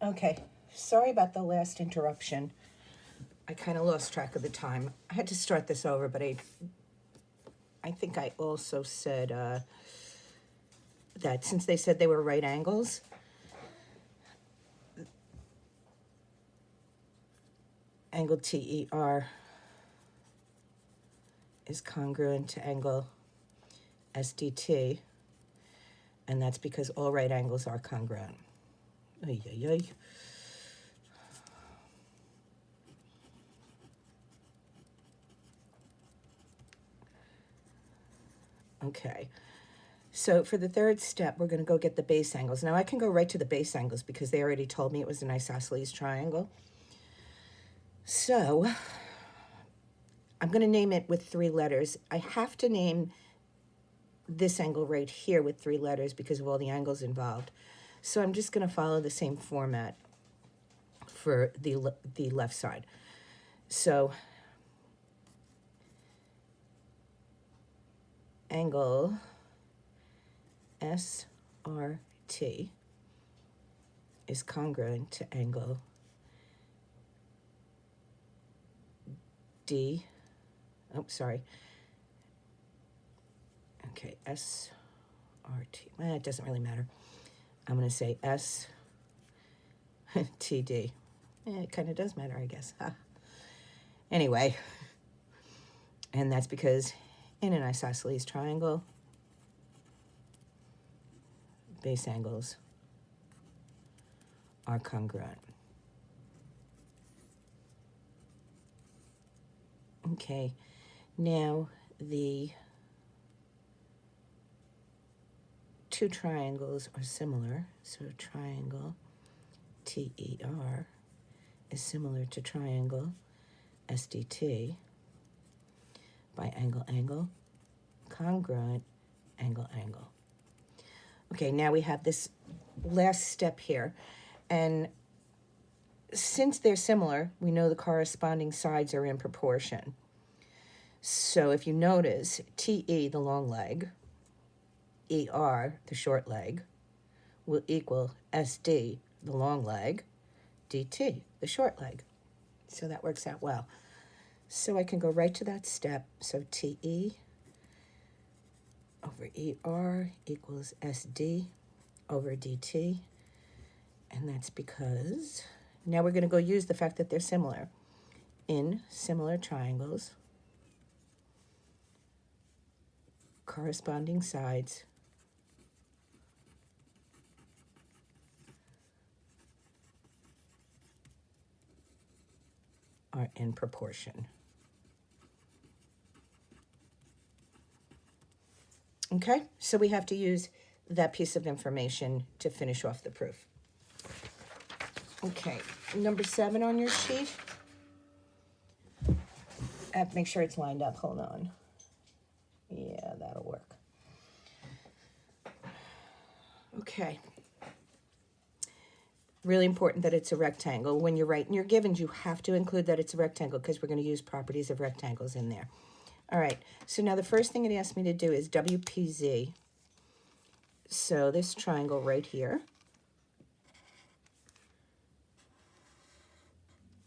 Okay, sorry about the last interruption. I kind of lost track of the time. I had to start this over, but I think I also said that since they said they were right angles, angle TER is congruent to angle SDT, and that's because all right angles are congruent. Oy, oy, oy. Okay, so for the third step, we're going to go get the base angles. Now I can go right to the base angles because they already told me it was an isosceles triangle. So I'm going to name it with 3 letters. I have to name this angle right here with 3 letters because of all the angles involved. So I'm just going to follow the same format for the left side. So angle SRT is congruent to angle D, oh, sorry. Okay, SRT, well, it doesn't really matter. I'm going to say STD. It kind of does matter, I guess. Anyway, and that's because in an isosceles triangle, base angles are congruent. Okay, now the 2 triangles are similar, so triangle TER is similar to triangle SDT by angle, congruent, angle. Okay, now we have this last step here, and since they're similar, we know the corresponding sides are in proportion. So if you notice, TE, the long leg, ER, the short leg, will equal SD, the long leg, DT, the short leg. So that works out well. So I can go right to that step. So TE over ER equals SD over DT. And that's because now we're going to go use the fact that they're similar. In similar triangles, corresponding sides are in proportion. Okay, so we have to use that piece of information to finish off the proof. Okay, number 7 on your sheet. I have to make sure it's lined up. Hold on. Yeah, that'll work. Okay. Really important that it's a rectangle. When you're writing your givens, you have to include that it's a rectangle because we're going to use properties of rectangles in there. All right, so now the first thing it asked me to do is WPZ. So this triangle right here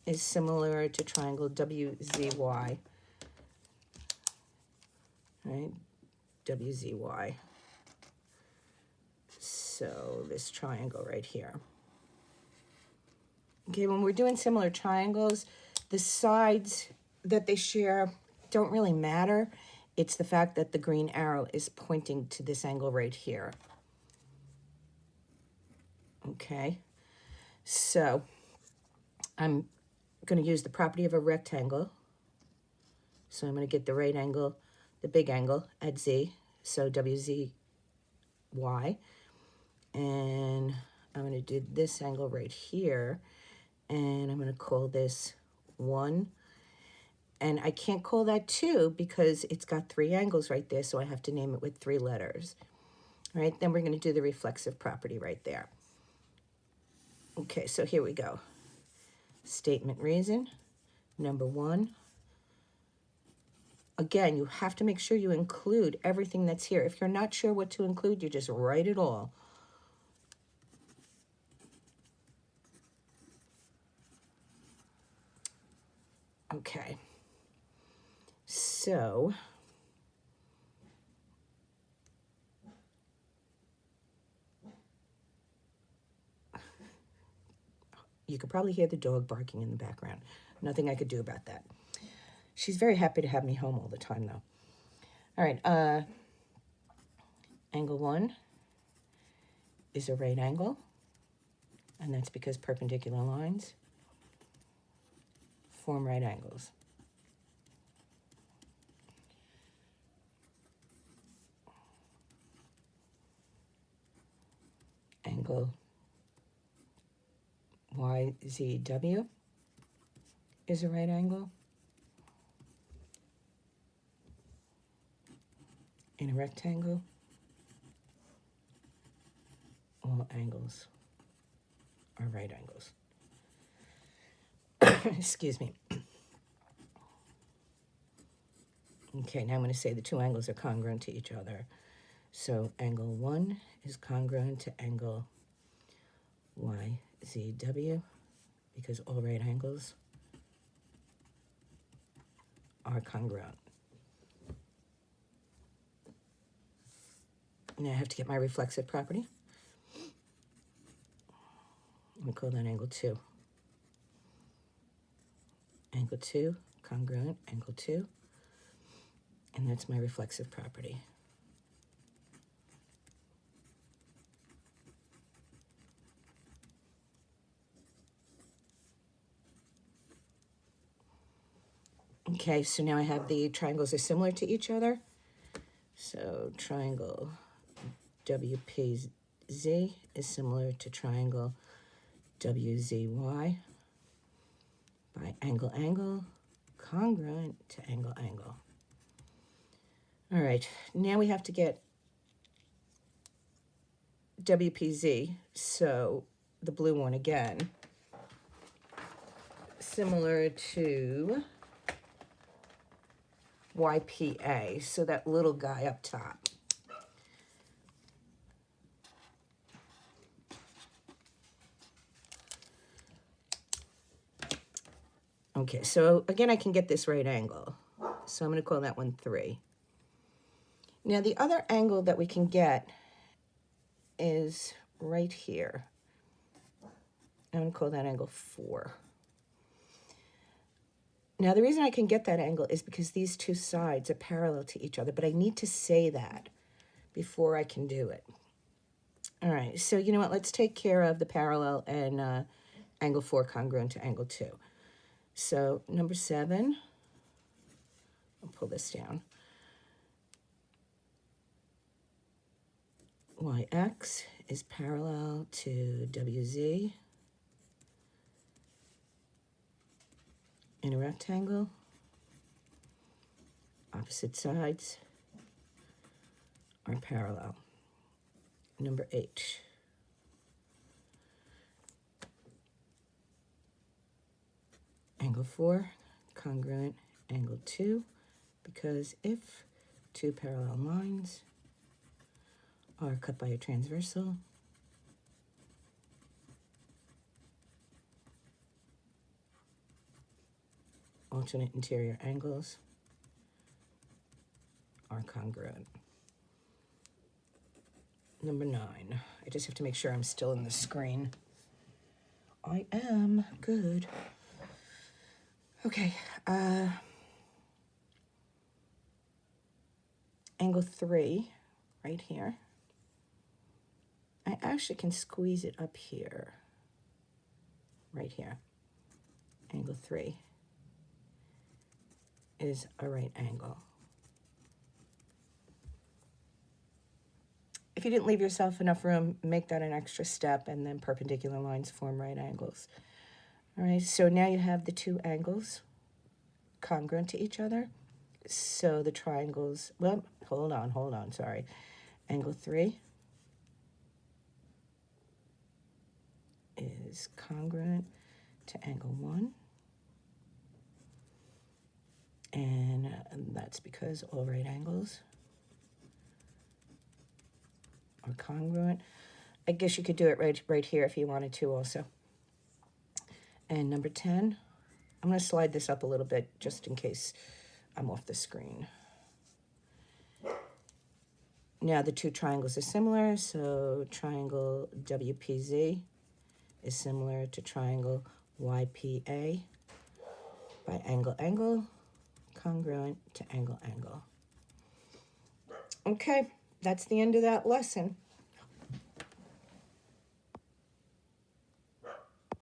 is similar to triangle WZY, right? WZY. So this triangle right here. Okay, when we're doing similar triangles, the sides that they share don't really matter. It's the fact that the green arrow is pointing to this angle right here. Okay, so I'm going to use the property of a rectangle. So I'm going to get the right angle, the big angle at Z, so WZY. And I'm going to do this angle right here, and I'm going to call this 1. And I can't call that 2 because it's got 3 angles right there, so I have to name it with 3 letters. All right, then we're going to do the reflexive property right there. Okay, so here we go. Statement reason, number 1. Again, you have to make sure you include everything that's here. If you're not sure what to include, you just write it all. Okay. So you could probably hear the dog barking in the background. Nothing I could do about that. She's very happy to have me home all the time, though. All right, angle 1 is a right angle, and that's because perpendicular lines form right angles. Angle YZW is a right angle. In a rectangle, all angles are right angles. Excuse me. Okay, now I'm going to say the two angles are congruent to each other. So angle 1 is congruent to angle YZW because all right angles are congruent. Now I have to get my reflexive property. I'm going to call that angle 2. Angle 2, congruent, angle 2. And that's my reflexive property. Okay, so now I have the triangles are similar to each other. So triangle WPZ is similar to triangle WZY by angle, angle, congruent to angle, angle. All right, now we have to get WPZ, so the blue one again, similar to YPA, so that little guy up top. Okay, so again, I can get this right angle. So I'm going to call that one 3. Now, the other angle that we can get is right here. I'm going to call that angle 4. Now, the reason I can get that angle is because these two sides are parallel to each other, but I need to say that before I can do it. All right, so you know what? Let's take care of the parallel and angle 4 congruent to angle 2. So number 7, I'll pull this down. YX is parallel to WZ in a rectangle. Opposite sides are parallel. Number 8. Angle 4, congruent, angle 2, because if two parallel lines are cut by a transversal, alternate interior angles are congruent. Number 9. I just have to make sure I'm still in the screen. I am. Good. Okay. Angle 3, right here. I actually can squeeze it up here. Right here. Angle 3 is a right angle. If you didn't leave yourself enough room, make that an extra step, and then perpendicular lines form right angles. All right, so now you have the two angles congruent to each other. So the triangles, well, hold on, sorry. Angle 3 is congruent to angle 1. And that's because all right angles are congruent. I guess you could do it right here if you wanted to also. And number 10, I'm I'm going to slide this up a little bit just in case I'm off the screen. Now the two triangles are similar, so triangle WPZ is similar to triangle YPA by angle, angle, congruent to angle, angle. Okay, that's the end of that lesson.